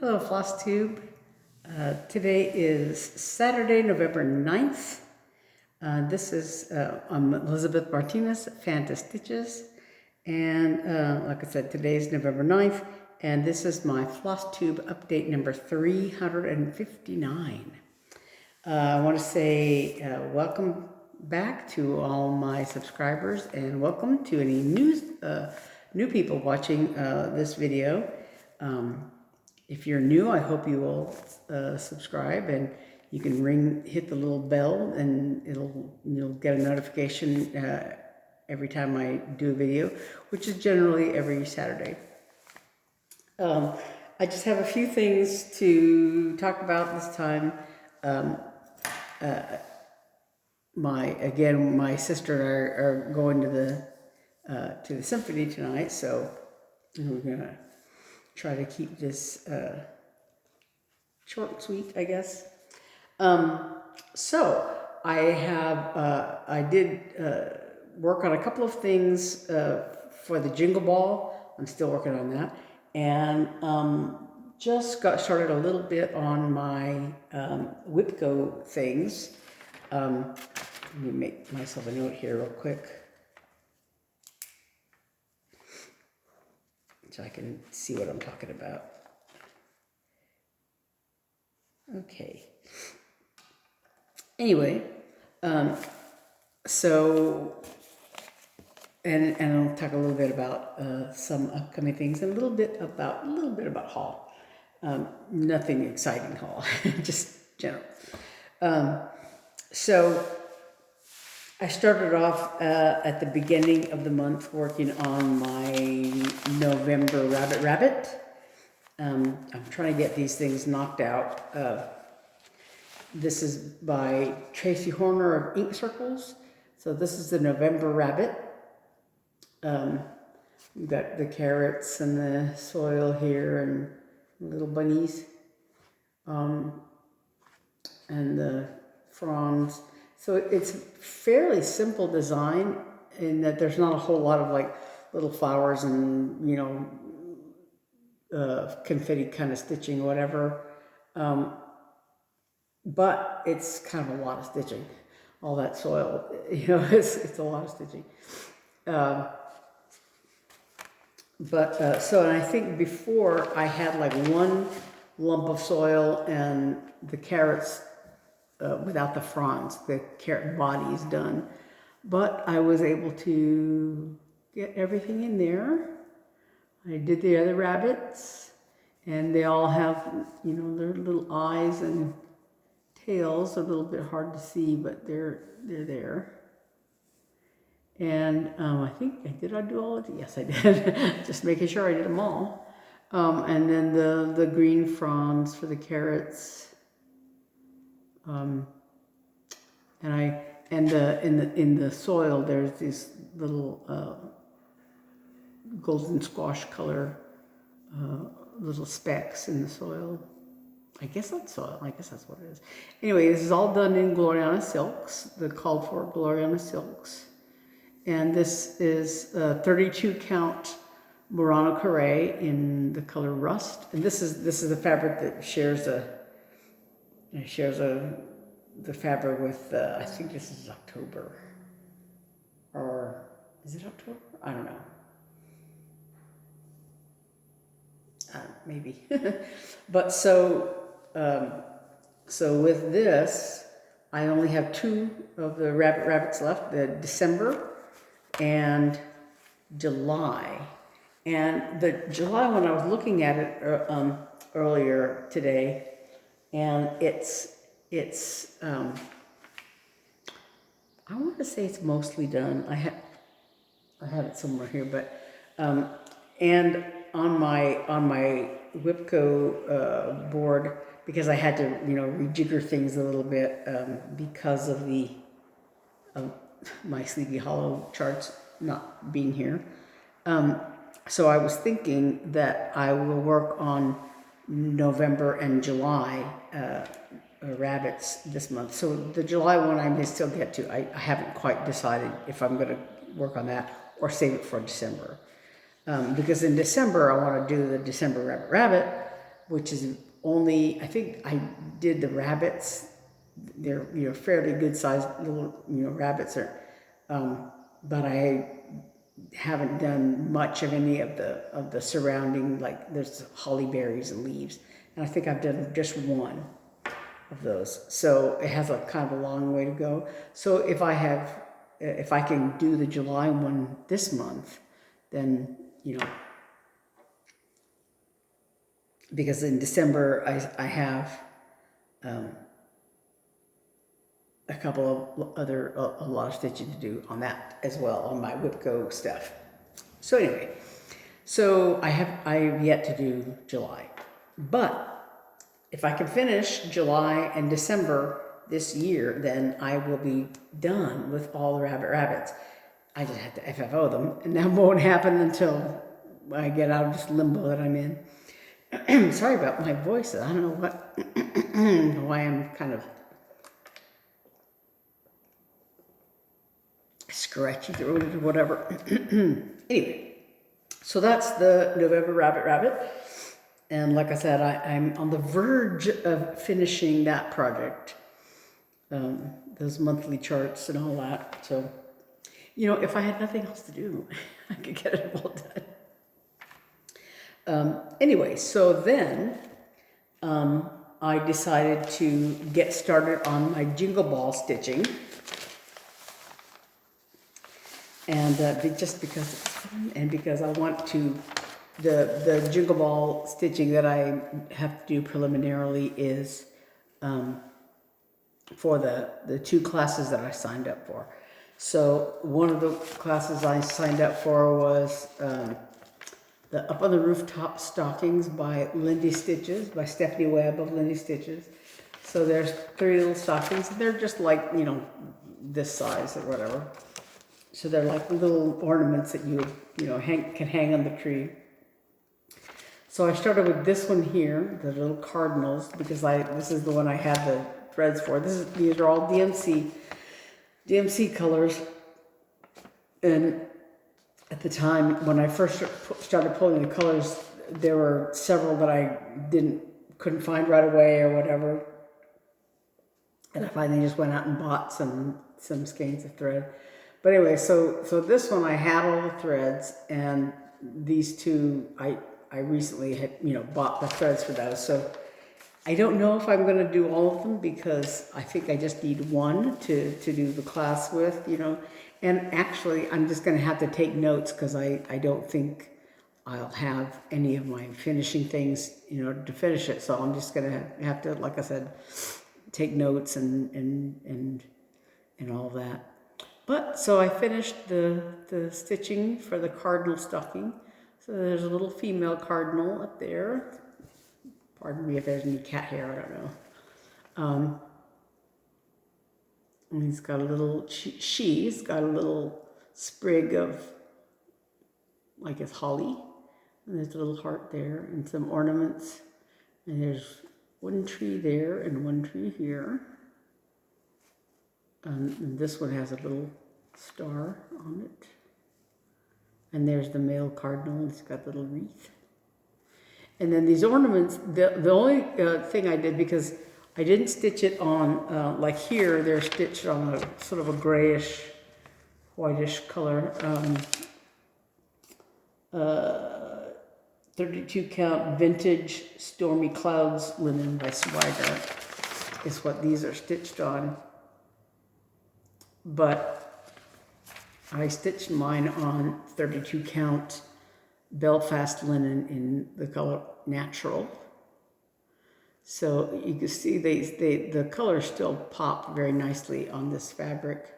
Hello, Flosstube. Today is Saturday, November 9th. I'm Elizabeth Martinez, phantastitches. And like I said, today is November 9th, and this is my Flosstube update number 359. I want to say welcome back to all my subscribers, and welcome to any new people watching this video. If you're new, I hope you will subscribe, and you can hit the little bell, and you'll get a notification every time I do a video, which is generally every Saturday. I just have a few things to talk about this time. My sister and I are going to the symphony tonight, so we're gonna try to keep this short and sweet, I guess. So I did work on a couple of things for the Jingle Ball. I'm still working on that, and just got started a little bit on my WIPGO things. Let me make myself a note here real quick, so I can see what I'm talking about. Okay. Anyway, so, and I'll talk a little bit about some upcoming things, and a little bit about haul. Nothing exciting haul, just general. So I started off at the beginning of the month working on my November rabbit. I'm trying to get these things knocked out. This is by Tracy of Ink Circles. So this is the November rabbit. We've got the carrots and the soil here and little bunnies. And the fronds. So it's fairly simple design in that there's not a whole lot of like little flowers and, confetti kind of stitching or whatever. But it's kind of a lot of stitching. All that soil, it's a lot of stitching. And I think before I had like one lump of soil and the carrots without the fronds, the carrot body is done. But I was able to get everything in there. I did the other rabbits, and they all have, their little eyes and tails. A little bit hard to see, but they're there. And I think, did I do all of it? Yes, I did. Just making sure I did them all. And then the green fronds for the carrots. In the soil, there's these little golden squash color little specks in the soil. I guess that's soil. I guess that's what it is. Anyway, this is all done in Gloriana silks, the called for Gloriana silks, and this is 32 count Murano Carré in the color rust. And this is the fabric that shares the fabric with, I think this is October, or is it October? I don't know. Maybe. But so with this, I only have two of the rabbits left, the December and July. And the July one, I was looking at it earlier today, and it's I want to say it's mostly done. I have it somewhere here, but and on my WIPGO board, because I had to rejigger things a little bit because of my Sleepy Hollow charts not being here. So I was thinking that I will work on November and July rabbits this month. So the July one I may still get to. I haven't quite decided if I'm going to work on that or save it for December. Because in December I want to do the December rabbit, which is only, I think I did the rabbits. They're, you know, fairly good sized little, you know, rabbits are, but I haven't done much of any of the surrounding, like there's holly berries and leaves. And I think I've done just one of those. So it has a kind of a long way to go. So if I can do the July one this month, then, you know, because in December I have a couple of a lot of stitching to do on that as well, on my WIPGO stuff. So anyway, so I've yet to do July, but if I can finish July and December this year, then I will be done with all the rabbits. I just have to FFO them, and that won't happen until I get out of this limbo that I'm in. Sorry about my voice. I don't know what, why I'm kind of scratchy throated or whatever. Anyway, so that's the November Rabbit. And like I said, I'm on the verge of finishing that project. Those monthly charts and all that. So, you know, if I had nothing else to do, I could get it all done. Anyway, so then I decided to get started on my Jingle Ball stitching. And just because it's fun and because I want to, the Jingle Ball stitching that I have to do preliminarily is for the 2 classes that I signed up for. So one of the classes I signed up for was the Up on the Rooftop Stockings by Lindy Stitches, by Stephanie Webb of Lindy Stitches. So there's 3 little stockings. They're just like, you know, this size or whatever. So they're like little ornaments that you know, can hang on the tree. So I started with this one here, the little cardinals, because this is the one I had the threads for. These are all DMC colors. And at the time when I first started pulling the colors, there were several that I couldn't find right away or whatever. And I finally just went out and bought some skeins of thread. But anyway, so this one I had all the threads, and these 2 I recently had, you know, bought the threads for those. So I don't know if I'm going to do all of them, because I think I just need one to do the class with, you know. And actually, I'm just going to have to take notes, because I don't think I'll have any of my finishing things, you know, to finish it. So I'm just going to have to, like I said, take notes and all that. But, so I finished the stitching for the Cardinal stocking. So there's a little female Cardinal up there. Pardon me if there's any cat hair, I don't know. And he's got a little, she's got a little sprig of, I guess, holly. And there's a little heart there and some ornaments. And there's one tree there and one tree here. And this one has a little star on it. And there's the male cardinal, it's got a little wreath. And then these ornaments, the only thing I did, because I didn't stitch it on, like here, they're stitched on a sort of a grayish, whitish color. 32 count vintage Stormy Clouds linen by Swagger is what these are stitched on. But I stitched mine on 32 count Belfast linen in the color Natural. So you can see the colors still pop very nicely on this fabric.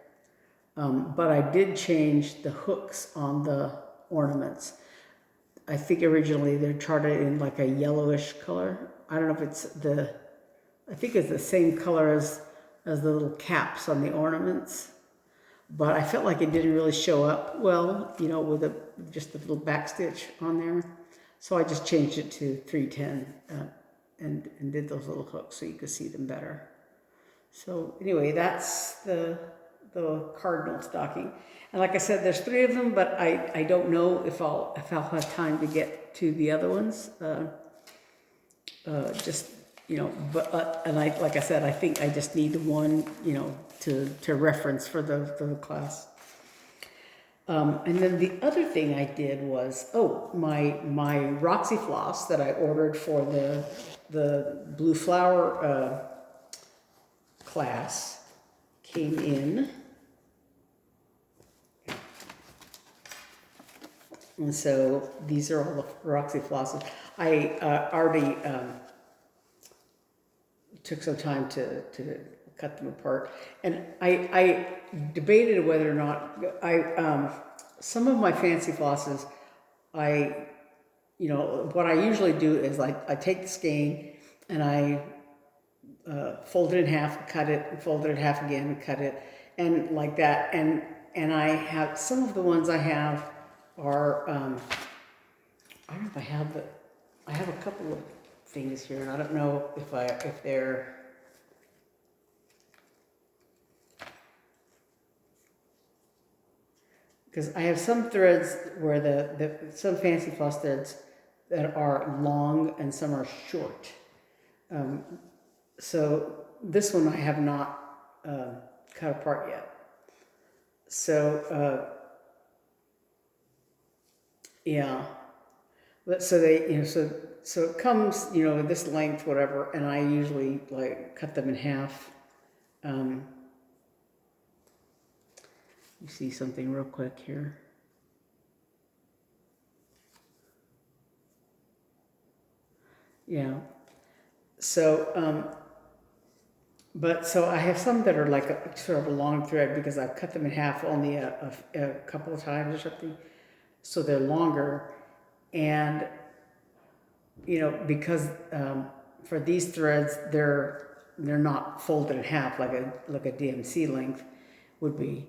But I did change the hooks on the ornaments. I think originally they're charted in like a yellowish color. I don't know if it's I think it's the same color as the little caps on the ornaments. But I felt like it didn't really show up well, you know, with just a little back stitch on there. So I just changed it to 310 and did those little hooks so you could see them better. So anyway, that's the Cardinal stocking. And like I said, there's 3 of them, but I don't know if I'll have time to get to the other ones. just, but, and like I said, I think I just need the one, to reference for the class. And then the other thing I did was, my Roxy floss that I ordered for the blue flower class came in. And so these are all the Roxy flosses. I already took some time to cut them apart, and I debated whether or not some of my fancy flosses, what I usually do is I take the skein and I fold it in half, cut it, and fold it in half again, cut it, and like that. And I have some of the ones I have are I don't know if I have, but I have a couple of things here, and I don't know if they're, because I have some threads where some fancy floss threads that are long and some are short. So this one I have not cut apart yet. So yeah, but so they, so it comes, this length, whatever, and I usually cut them in half. You see something real quick here. Yeah. So, so I have some that are like sort of a long thread because I've cut them in half only a couple of times or something. So they're longer, and because for these threads they're not folded in half like a DMC length would be.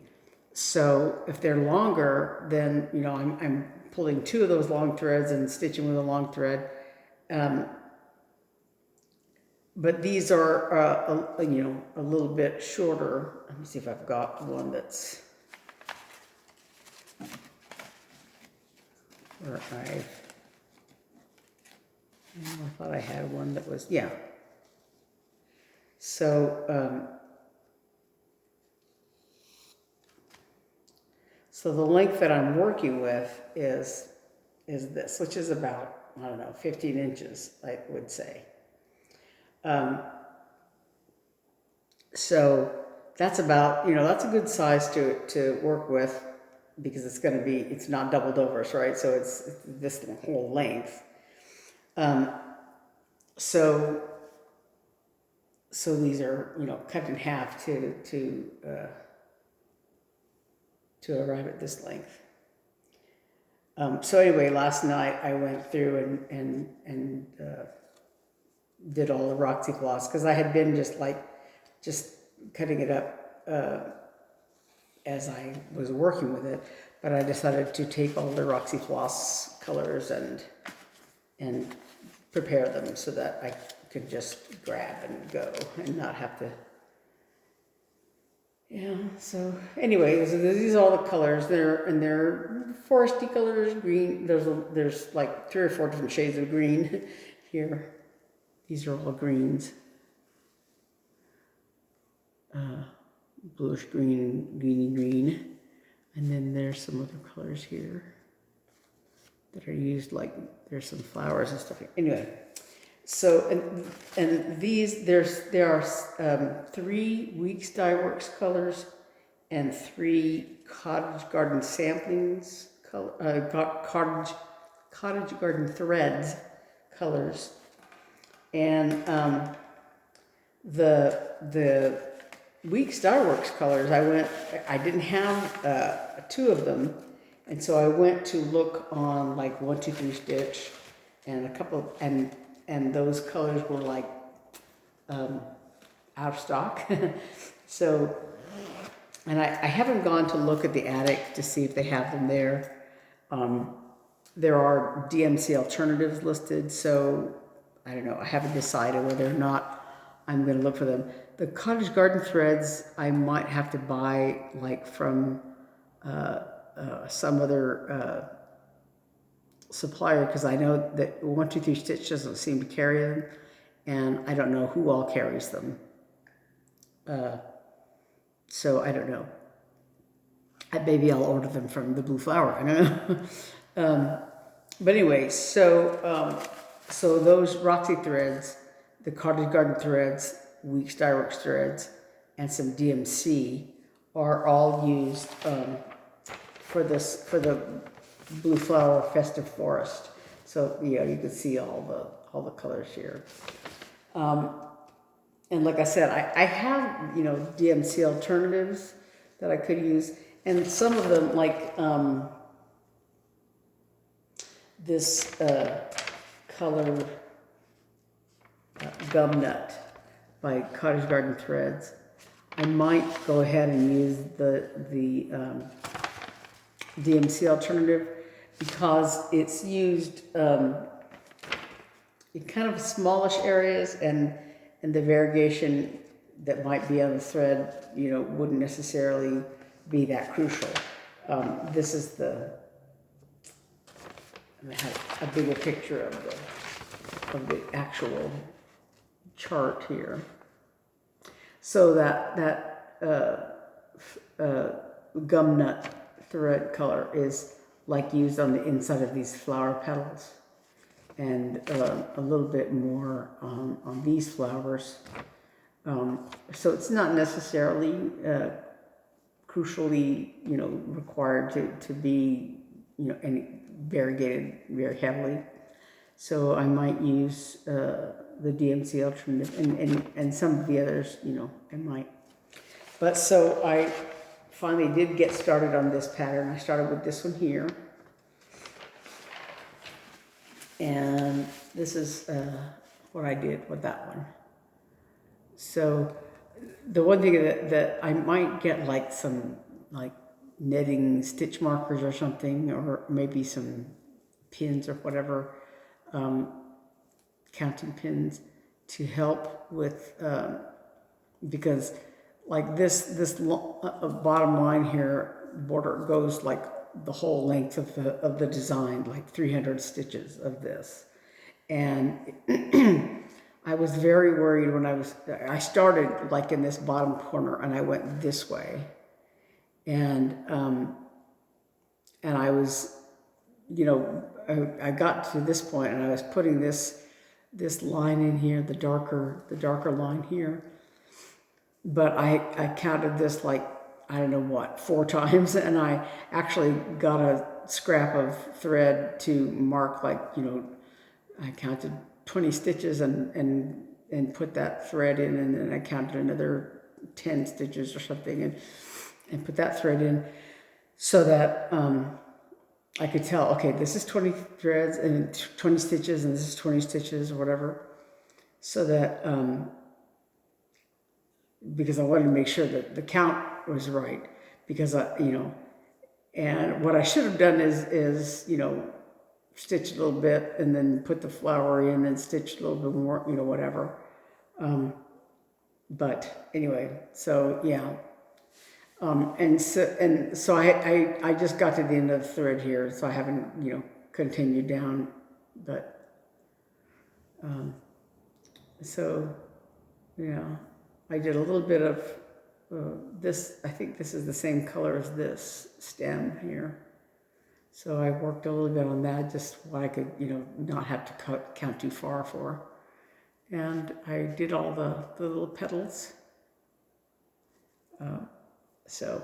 So if they're longer, then I'm pulling two of those long threads and stitching with a long thread. But these are a little bit shorter. Let me see if I've got one that's where I thought I had one that was, yeah. So, so the length that I'm working with is this, which is about, 15 inches, I would say. So that's about, that's a good size to work with, because it's not doubled over, right? So it's this whole length. So these are, cut in half to arrive at this length. So anyway, last night I went through and did all the Roxy floss, because I had been just cutting it up as I was working with it, but I decided to take all the Roxy floss colors and prepare them so that I could just grab and go and not have to. Yeah, so anyway, these are all the colors. They're foresty colors, green. There's like 3 or 4 different shades of green here. These are all greens. Bluish green, greeny green. And then there's some other colors here that are used, like there's some flowers and stuff. Anyway, so and these there are 3 Weeks Dye Works colors and 3 Cottage Garden Samplings Cottage Garden Threads colors, and the Weeks Dye Works colors, I didn't have 2 of them, and so I went to look on like 1, 2, 3 Stitch, and a couple, and those colors were like out of stock. So, and I haven't gone to look at the attic to see if they have them there. There are DMC alternatives listed, so I don't know. I haven't decided whether or not I'm going to look for them. The Cottage Garden threads I might have to buy like from some other supplier, because I know that 1, 2, 3 Stitch doesn't seem to carry them. and I don't know who all carries them. So I don't know. Maybe I'll order them from the Blue Flower. I don't know. But anyway, so those Roxy threads, the Cottage Garden threads, Weeks Dye Works threads, and some DMC are all used for the Blue Flower Festive Forest. So yeah, you can see all the colors here. And like I said, I have, DMC alternatives that I could use, and some of them, like this color Gum Nut by Cottage Garden Threads. I might go ahead and use the DMC alternative because it's used in kind of smallish areas, and the variegation that might be on the thread, wouldn't necessarily be that crucial. This is I have a bigger picture of the actual chart here. So that gum nut thread color is like used on the inside of these flower petals, and a little bit more on these flowers. So it's not necessarily crucially, required to be, any variegated very heavily. So I might use the DMC alternative, and some of the others, I might. But so I finally did get started on this pattern. I started with this one here. And this is what I did with that one. So the one thing that I might get like some netting stitch markers or something, or maybe some pins or whatever, counting pins to help with, because like this bottom line here border goes like the whole length of the design, like 300 stitches of this. And I was very worried when I started like in this bottom corner, and I went this way. And I was, I got to this point, and I was putting this line in here, the darker line here. But I counted this like, I don't know what, 4 times, and I actually got a scrap of thread to mark, like, I counted 20 stitches and put that thread in, and then I counted another 10 stitches or something, and put that thread in, so that I could tell, okay, this is 20 threads and 20 stitches, and this is 20 stitches or whatever, so that because I wanted to make sure that the count was right, because and what I should have done is stitch a little bit and then put the flower in and stitch a little bit more, whatever. But anyway, so yeah. And so I just got to the end of the thread here, so I haven't, continued down, but, so, yeah, I did a little bit of this. I think this is the same color as this stem here. So I worked a little bit on that, just what I could, not have to count too far for. And I did all the little petals. So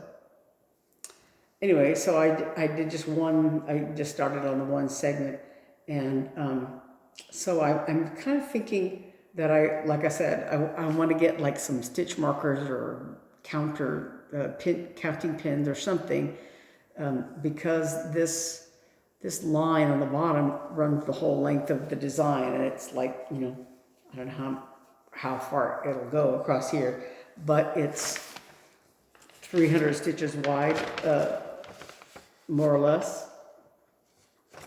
anyway, so I did just one, I just started on the one segment. And so I'm kind of thinking that like I said, I want to get like some stitch markers or counting pins or something, because this line on the bottom runs the whole length of the design, and it's like, I don't know how far it'll go across here, but it's 300 stitches wide, more or less.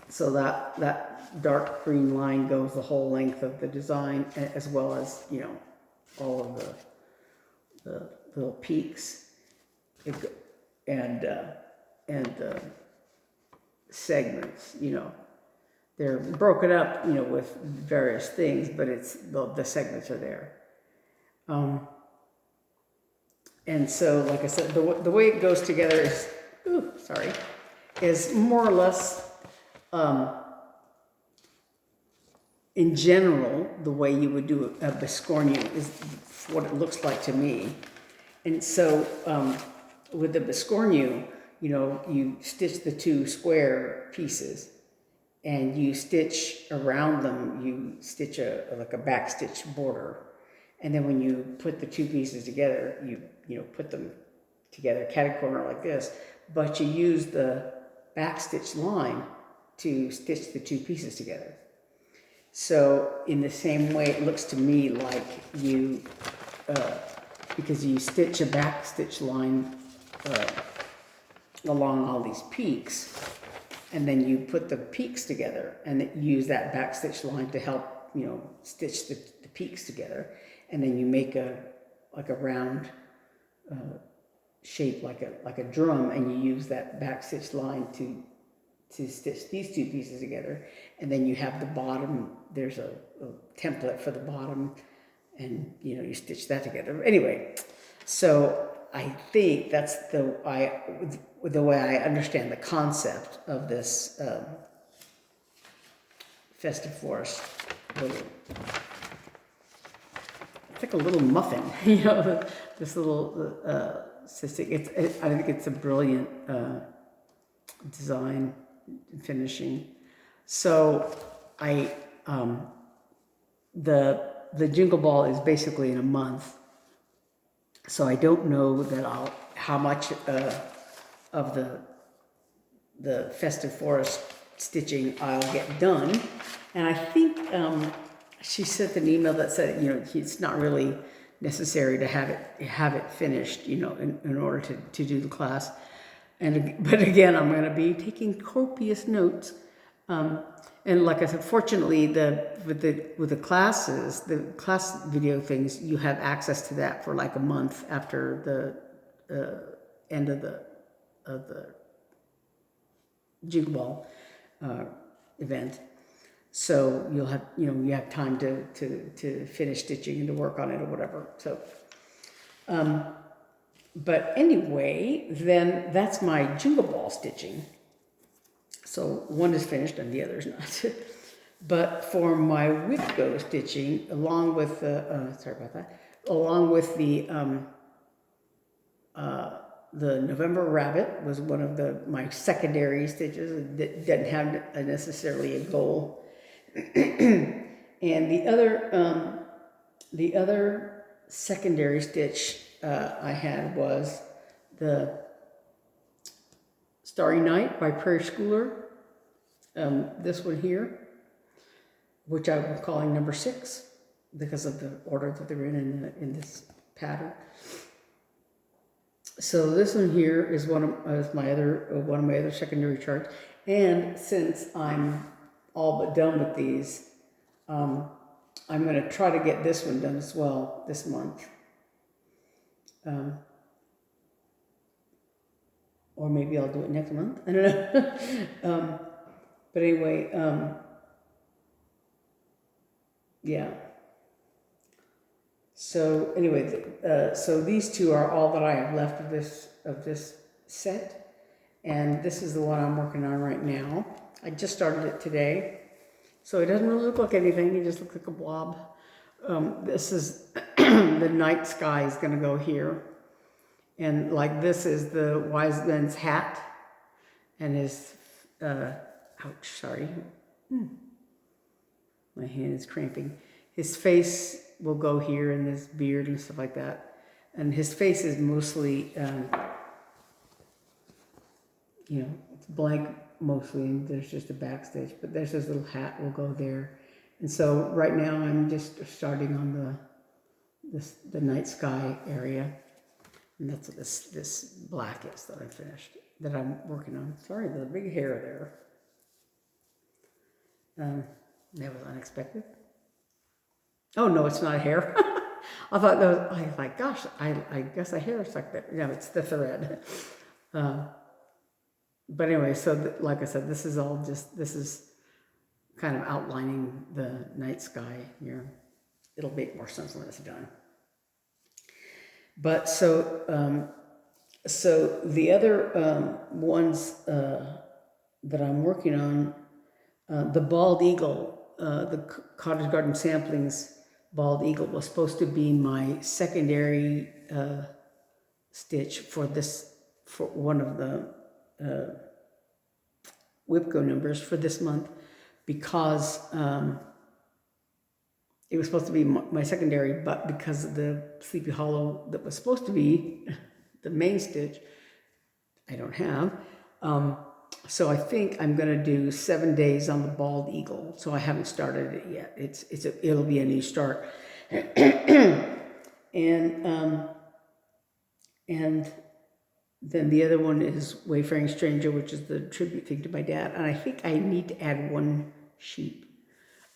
So that dark green line goes the whole length of the design, as well as, all of the little peaks and segments, they're broken up, with various things, but it's the segments are there. And so, like I said, the way it goes together is more or less, in general, the way you would do a biscornu is what it looks like to me. And so, with the biscornu, you stitch the two square pieces, and you stitch around them. You stitch like a back stitch border, and then when you put the two pieces together, you put them together catty corner like this. But you use the back stitch line to stitch the two pieces together. So in the same way, it looks to me like you, because you stitch a back stitch line along all these peaks, and then you put the peaks together and use that back stitch line to help, stitch the peaks together. And then you make a round shape like a drum, and you use that back stitch line to stitch these two pieces together. And then you have the bottom, there's a template for the bottom, and you stitch that together. Anyway, so I think that's the way I understand the concept of this Festive Forest. It's like a little muffin, this little cystic. I think it's a brilliant design and finishing. So the Jingle Ball is basically in a month. So I don't know that how much of the Festive Forest stitching I'll get done. And I think she sent an email that said, it's not really necessary to have it finished, in order to do the class. But again, I'm going to be taking copious notes. And like I said, fortunately, with the classes, the class video things, you have access to that for like a month after the end of the Jingle Ball event. So you'll have you have time to finish stitching and to work on it or whatever. So, but anyway, then that's my Jingle Ball stitching. So one is finished and the other is not. But for my WIPGO stitching, along with the November Rabbit was one of my secondary stitches that didn't have necessarily a goal. And the other secondary stitch I had was the Starry Night by Prairie Schooler. This one here, which I'm calling number 6 because of the order that they're in this pattern. So this one here is one of my other secondary charts. And since I'm all but done with these, I'm going to try to get this one done as well this month. Or maybe I'll do it next month. I don't know. But anyway, yeah. So anyway, so these two are all that I have left of this set, and this is the one I'm working on right now. I just started it today, so it doesn't really look like anything. It just looks like a blob. This is the night sky is going to go here, and like this is the wise man's hat, and his ouch, sorry, my hand is cramping. His face will go here, and his beard and stuff like that. And his face is mostly, it's blank mostly, and there's just a backstitch, but there's this little hat will go there. And so right now I'm just starting on the night sky area. And that's what this black is that I finished, that I'm working on. Sorry, there's a big hair there. That was unexpected. Oh no, it's not a hair. I thought that was, I was like, gosh, I guess a hair stuck there. No, it's the thread. But anyway, so like I said, this is kind of outlining the night sky here. It'll make more sense when it's done. But so the other ones that I'm working on, the bald eagle, the Cottage Garden Samplings bald eagle was supposed to be my secondary stitch for one of the WIPGO numbers for this month, because it was supposed to be my secondary, but because of the Sleepy Hollow that was supposed to be the main stitch, I don't have. So I think I'm going to do 7 days on the bald eagle. So I haven't started it yet. It'll be a new start. And then the other one is Wayfaring Stranger, which is the tribute thing to my dad. And I think I need to add one sheep.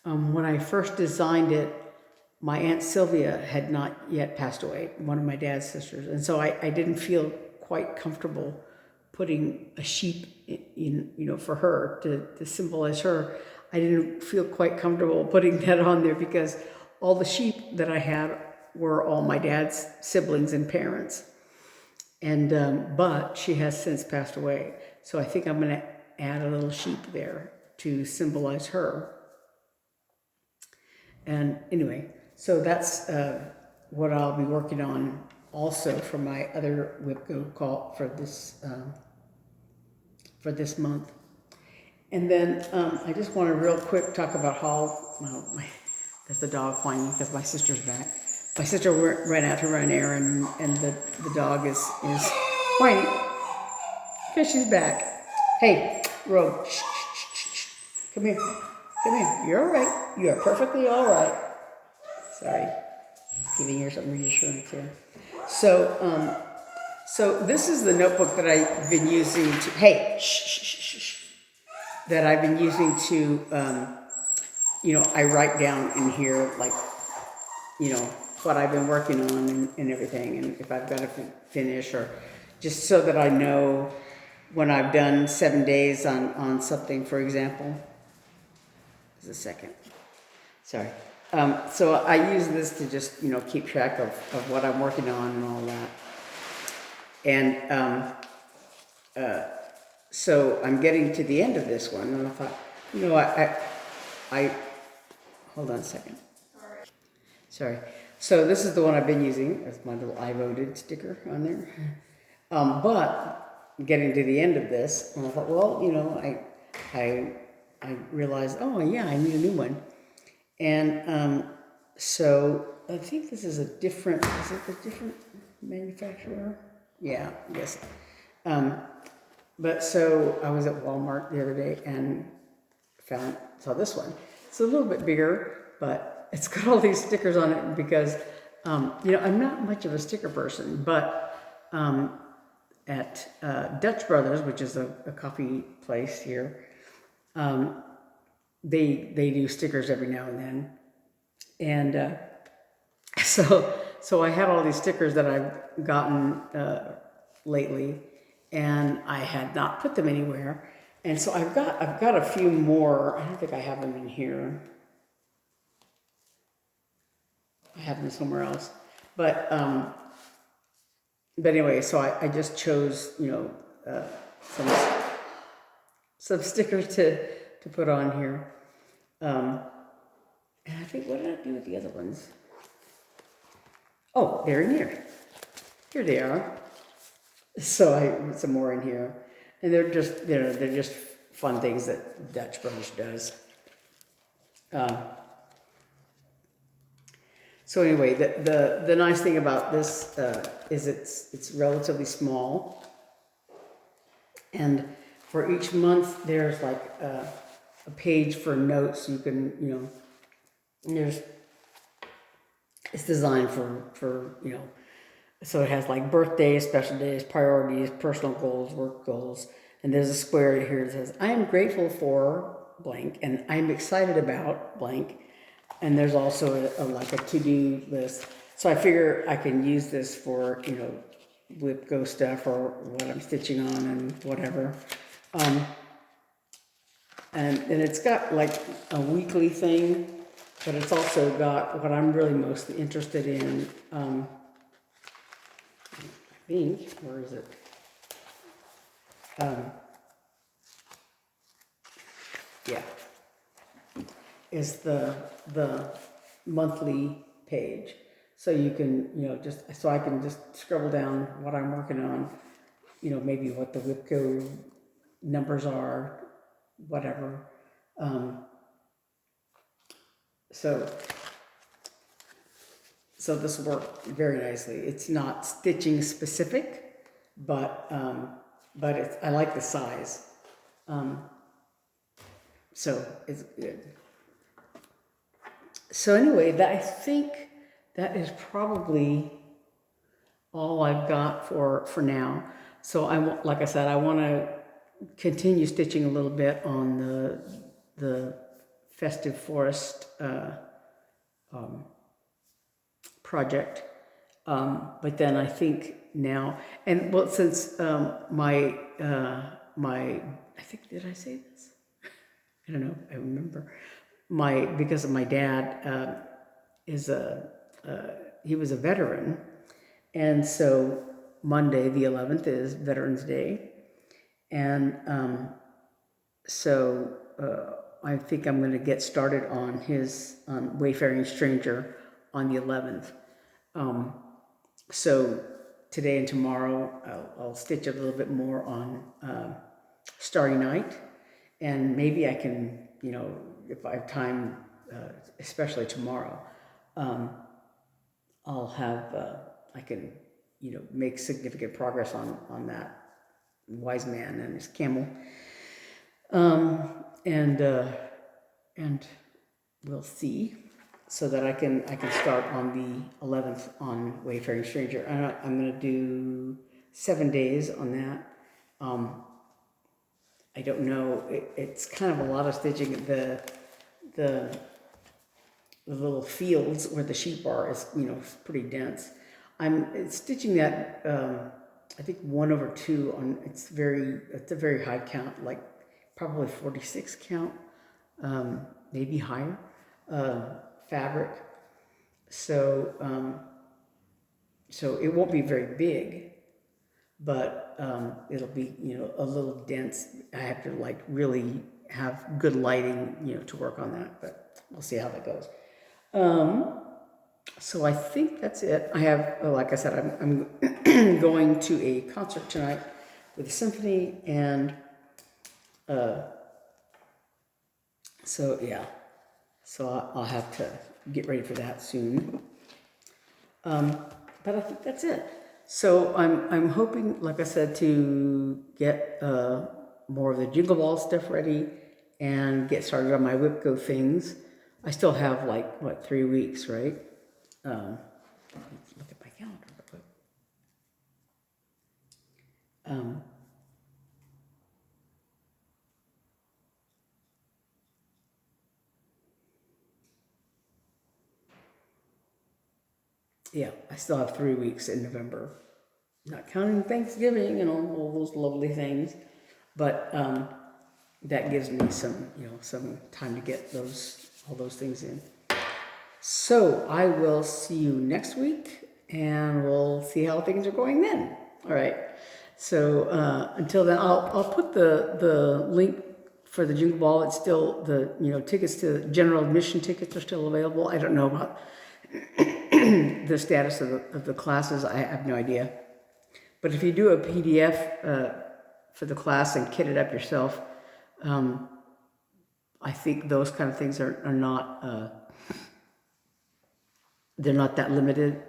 When I first designed it, my Aunt Sylvia had not yet passed away, one of my dad's sisters. And so I didn't feel quite comfortable putting a sheep in, for her to symbolize her. I didn't feel quite comfortable putting that on there because all the sheep that I had were all my dad's siblings and parents. And, but she has since passed away. So I think I'm going to add a little sheep there to symbolize her. And anyway, so that's what I'll be working on also for my other WIPGO call for this month. And then I just want to real quick talk about how, that's the dog whining because my sister's back. My sister ran out to run an errand, and the dog is whining because she's back. Hey, Ro, shh, shh, shh, shh. Come here. Come here. You're all right. You are perfectly all right. Sorry. Giving her some reassurance here. So this is the notebook that I've been using to, hey, shh, shh, shh, shh, that I've been using to, I write down in here, like, what I've been working on and everything, and if I've got to finish, or just so that I know when I've done 7 days on something, for example. Just a second. Sorry. So I use this to just, keep track of what I'm working on and all that. And so I'm getting to the end of this one, and I thought, I hold on a second. Sorry. So this is the one I've been using. That's my little I voted sticker on there. But getting to the end of this, and I thought, well, I realized, oh yeah, I need a new one. And so I think this is is it a different manufacturer? Yeah, I guess. But so I was at Walmart the other day and saw this one. It's a little bit bigger, but it's got all these stickers on it because, I'm not much of a sticker person, but at Dutch Brothers, which is a coffee place here, they do stickers every now and then. And so I had all these stickers that I've gotten lately, and I had not put them anywhere. And so I've got a few more. I don't think I have them in here. I have them somewhere else. But anyway, so I just chose, some stickers to put on here. And I think, what did I do with the other ones? Oh, they're in here. Here they are. So I put some more in here. And they're just fun things that Dutch Brothers does. So anyway, the nice thing about this is it's relatively small, and for each month there's like a page for notes. You can it's designed for so it has like birthdays, special days, priorities, personal goals, work goals, and there's a square here that says I am grateful for blank and I'm excited about blank. And there's also like a to-do list. So I figure I can use this for, WIPGO stuff or what I'm stitching on and whatever. And it's got like a weekly thing, but it's also got what I'm really mostly interested in. I think, where is it? Yeah, is the monthly page. So you can, so I can just scribble down what I'm working on, maybe what the WIPGO numbers are, whatever. So this worked very nicely. It's not stitching specific, but I like the size. So it's good. So anyway, I think that is probably all I've got for now. So like I said, I want to continue stitching a little bit on the Festive Forest project. But then I think now, and well, since my I think, did I say this? I don't know. I remember because of my dad he was a veteran, and so Monday the 11th is Veterans Day, and so I think I'm going to get started on his Wayfaring Stranger on the 11th. So today and tomorrow I'll stitch a little bit more on Starry Night, and maybe I can, if I have time, especially tomorrow, I'll have, I can, make significant progress on that wise man and his camel. And we'll see, so that I can start on the 11th on Wayfaring Stranger. I'm going to do 7 days on that. I don't know. It's kind of a lot of stitching. The little fields where the sheep are is pretty dense. I'm stitching that. I think 1/2 on. It's a very high count, like probably 46 count, maybe higher. Fabric, so it won't be very big, but it'll be a little dense. I have to like really have good lighting to work on that, but we'll see how that goes. So I think that's it. I have, like I said, I'm going to a concert tonight with the symphony, and so yeah. So I'll have to get ready for that soon. But I think that's it. So I'm hoping, like I said, to get more of the Jingle Ball stuff ready and get started on my WIPGO things. I still have 3 weeks, right? Let's look at my calendar real quick. Yeah, I still have 3 weeks in November, not counting Thanksgiving and all those lovely things, but that gives me some time to get all those things in. So I will see you next week, and we'll see how things are going then. All right. So until then, I'll put the link for the Jingle Ball. It's still tickets to general admission tickets are still available. I don't know about the status of the classes. I have no idea. But if you do a PDF for the class and kit it up yourself, I think those kind of things are not they're not that limited.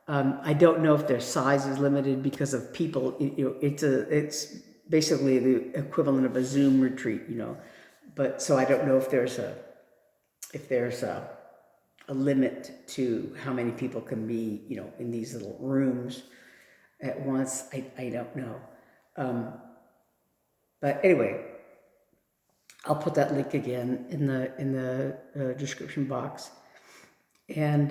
I don't know if their size is limited because of people. It's basically the equivalent of a Zoom retreat. But so I don't know if there's a limit to how many people can be, in these little rooms at once. I don't know. But anyway, I'll put that link again in the description box. And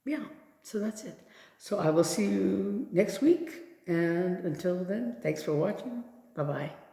yeah, so that's it. So I will see you next week. And until then, thanks for watching. Bye-bye.